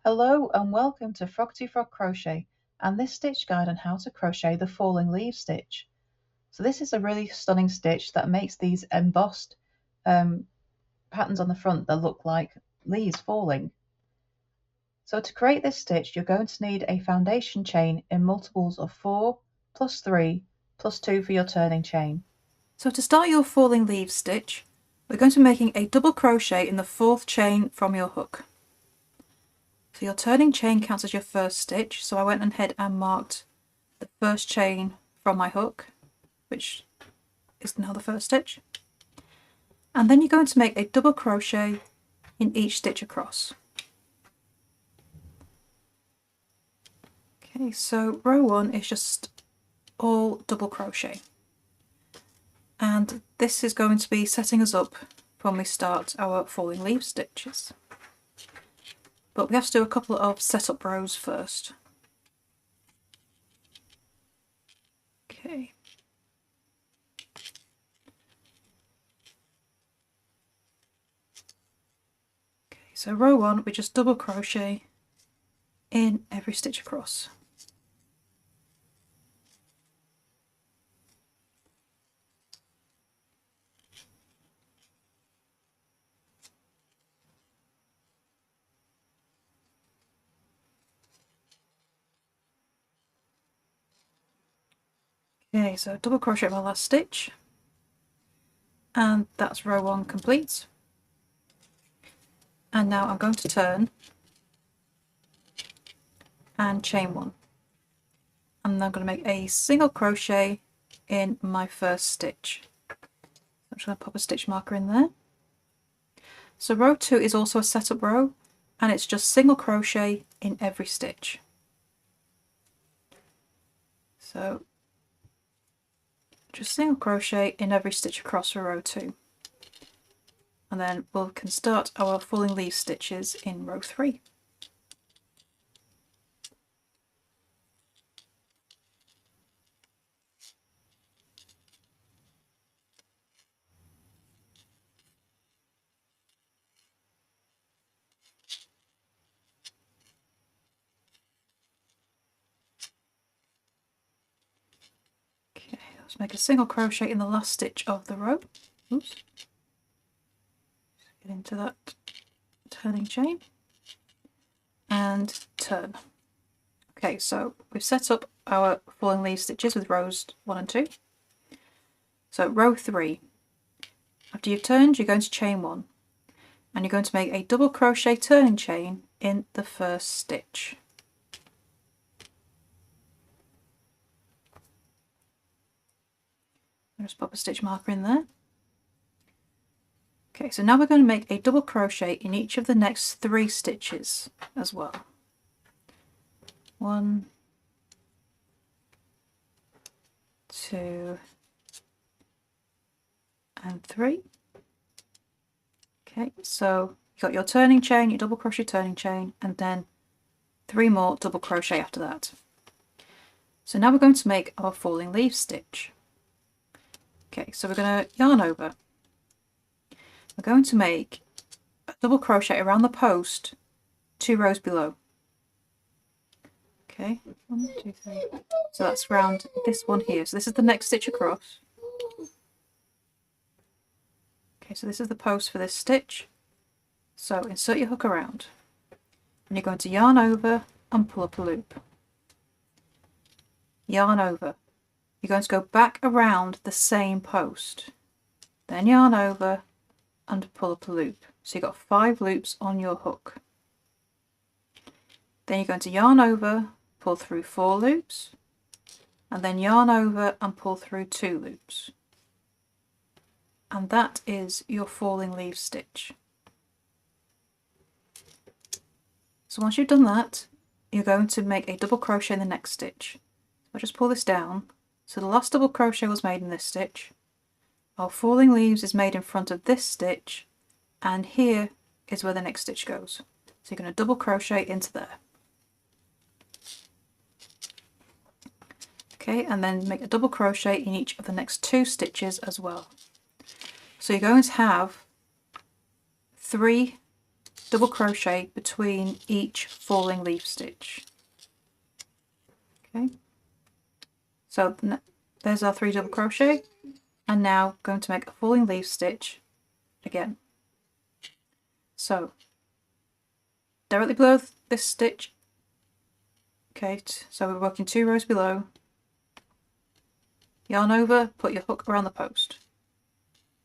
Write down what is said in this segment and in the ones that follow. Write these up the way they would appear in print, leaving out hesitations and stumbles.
Hello and welcome to Froggity Frog Crochet and this stitch guide on how to crochet the falling leaf stitch. So this is a really stunning stitch that makes these embossed patterns on the front that look like leaves falling. So to create this stitch you're going to need a foundation chain in multiples of 4 plus 3 plus 2 for your turning chain. So to start your falling leaves stitch, we're going to be making a double crochet in the 4th chain from your hook. So your turning chain counts as your first stitch, so I went ahead and marked the first chain from my hook, which is now the first stitch. And then you're going to make a double crochet in each stitch across. Okay, so row 1 is just all double crochet. And this is going to be setting us up when we start our falling leaf stitches. But we have to do a couple of setup rows first. Okay. So row 1, we just double crochet in every stitch across. Okay, so double crochet my last stitch, and that's row 1 complete. And now I'm going to turn and chain 1, and I'm going to make a single crochet in my first stitch. I'm just going to pop a stitch marker in there. So row 2 is also a setup row, and it's just single crochet in every stitch. So just single crochet in every stitch across for row 2, and then we can start our falling leaf stitches in row 3. Okay, let's make a single crochet in the last stitch of the row. Oops. Get into that turning chain and turn. Okay, so we've set up our falling leaf stitches with rows 1 and 2. So row 3, after you've turned, you're going to chain 1, and you're going to make a double crochet turning chain in the first stitch. I'll just pop a stitch marker in there. Okay, so now we're going to make a double crochet in each of the next 3 stitches as well. 1, 2, and 3. Okay, so you've got your turning chain, your double crochet turning chain, and then 3 more double crochet after that. So now we're going to make our falling leaf stitch. Okay, so we're going to yarn over. We're going to make a double crochet around the post 2 rows below. Okay, 1, 2, 3. So that's round this one here. So this is the next stitch across. Okay, so this is the post for this stitch. So insert your hook around, and you're going to yarn over and pull up a loop. Yarn over. You're going to go back around the same post, then yarn over and pull up a loop. So you've got 5 loops on your hook. Then you're going to yarn over, pull through 4 loops, and then yarn over and pull through 2 loops. And that is your falling leaf stitch. So once you've done that, you're going to make a double crochet in the next stitch. I'll just pull this down. So the last double crochet was made in this stitch. Our falling leaves is made in front of this stitch, and here is where the next stitch goes. So you're going to double crochet into there. Okay, and then make a double crochet in each of the next 2 stitches as well. So you're going to have 3 double crochet between each falling leaf stitch. Okay, so there's our 3 double crochet, and now going to make a falling leaf stitch again. So directly below this stitch, okay, so we're working 2 rows below, yarn over, put your hook around the post,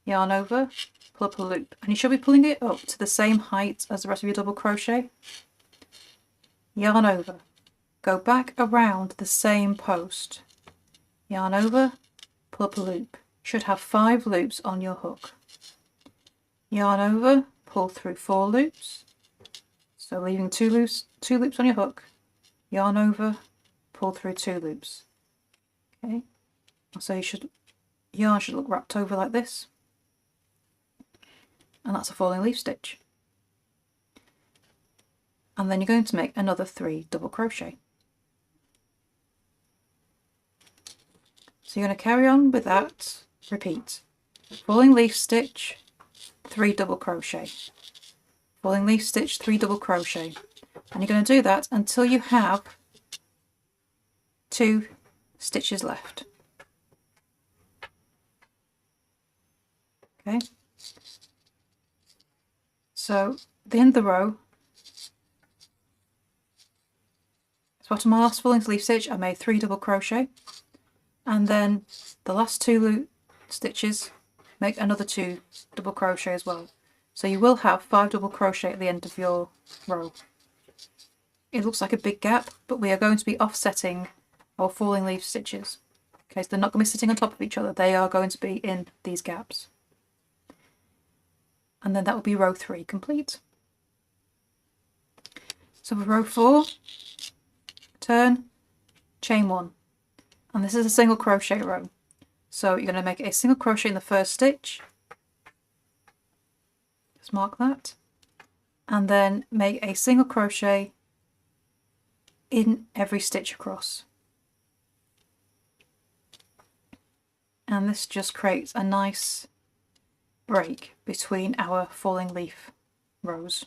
yarn over, pull up a loop, and you should be pulling it up to the same height as the rest of your double crochet. Yarn over, go back around the same post, yarn over, pull up a loop. You should have 5 loops on your hook. Yarn over, pull through 4 loops, so leaving 2 loops on your hook, yarn over, pull through 2 loops. Okay, so yarn should look wrapped over like this, and that's a falling leaf stitch. And then you're going to make another 3 double crochet. So you're going to carry on with that, repeat, falling leaf stitch, 3 double crochet, falling leaf stitch, 3 double crochet, and you're going to do that until you have 2 stitches left. Okay, so at the end of the row, bottom of my last falling leaf stitch, I made 3 double crochet, and then the last 2 stitches make another 2 double crochet as well. So you will have 5 double crochet at the end of your row. It looks like a big gap, but we are going to be offsetting our falling leaf stitches. Okay, so they're not going to be sitting on top of each other, they are going to be in these gaps. And then that will be row 3 complete. So for row 4, turn, chain 1, and this is a single crochet row. So you're going to make a single crochet in the first stitch, just mark that, and then make a single crochet in every stitch across. And this just creates a nice break between our falling leaf rows.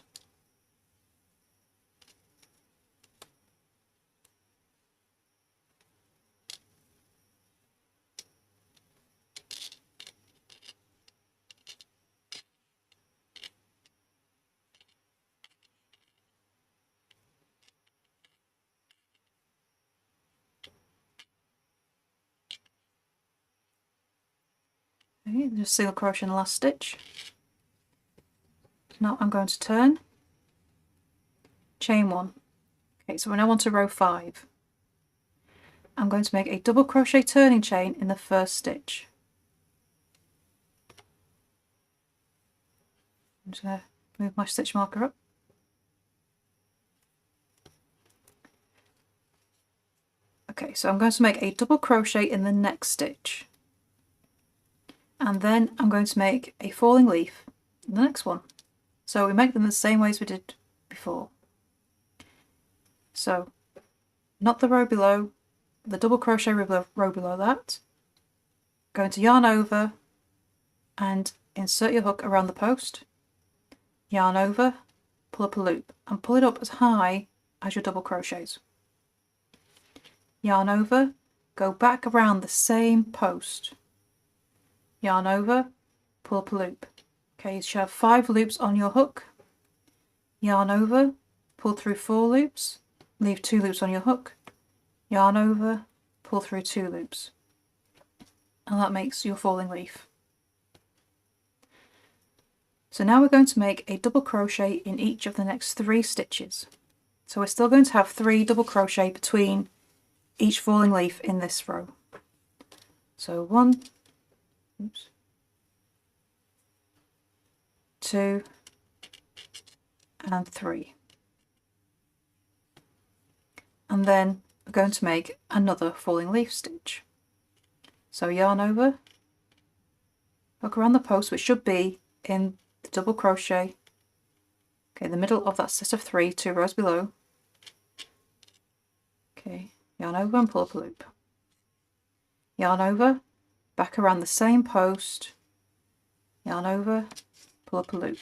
Okay, just single crochet in the last stitch. Now I'm going to turn, chain 1. Okay, so we're now on to row 5. I'm going to make a double crochet turning chain in the first stitch. I'm just going to move my stitch marker up. Okay, so I'm going to make a double crochet in the next stitch, and then I'm going to make a falling leaf in the next one. So we make them the same way as we did before. So not the row below, the double crochet row below that, going to yarn over and insert your hook around the post, yarn over, pull up a loop, and pull it up as high as your double crochets. Yarn over, go back around the same post, yarn over, pull up a loop. Okay, you should have 5 loops on your hook, yarn over, pull through 4 loops, leave 2 loops on your hook, yarn over, pull through 2 loops, and that makes your falling leaf. So now we're going to make a double crochet in each of the next 3 stitches. So we're still going to have 3 double crochet between each falling leaf in this row. So 1, 2, and 3. And then we're going to make another falling leaf stitch. So yarn over, hook around the post, which should be in the double crochet, okay, the middle of that set of 3, 2 rows below. Okay, yarn over and pull up a loop. Yarn over, back around the same post, yarn over, pull up a loop.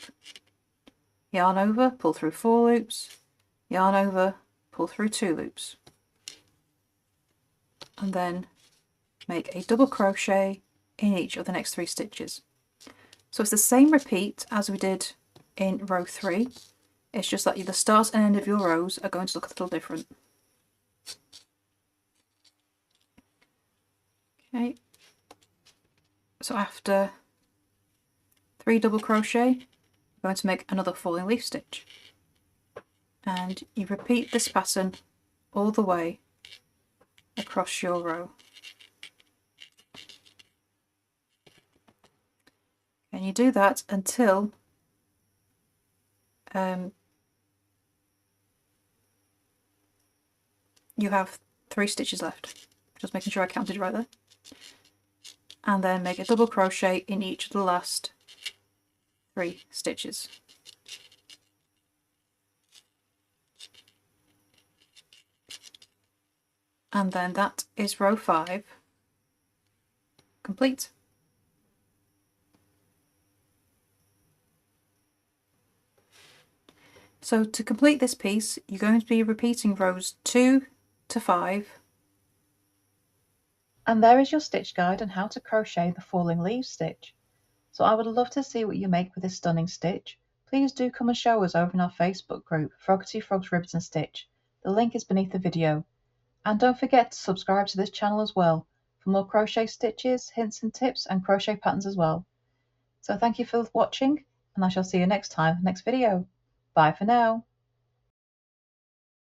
yarn over, pull through 4 loops, yarn over, pull through 2 loops, and then make a double crochet in each of the next 3 stitches. So it's the same repeat as we did in row 3, it's just that the start and end of your rows are going to look a little different. Okay, so after 3 double crochet, I'm going to make another falling leaf stitch, and you repeat this pattern all the way across your row. And you do that until you have 3 stitches left. Just making sure I counted right there. And then make a double crochet in each of the last 3 stitches. And then that is row 5 complete. So to complete this piece, you're going to be repeating rows 2 to 5. And there is your stitch guide on how to crochet the falling leaves stitch. So I would love to see what you make with this stunning stitch. Please do come and show us over in our Facebook group, Froggity Frogs Ribbons and Stitch. The link is beneath the video. And don't forget to subscribe to this channel as well for more crochet stitches, hints and tips, and crochet patterns as well. So thank you for watching, and I shall see you next time, next video. Bye for now.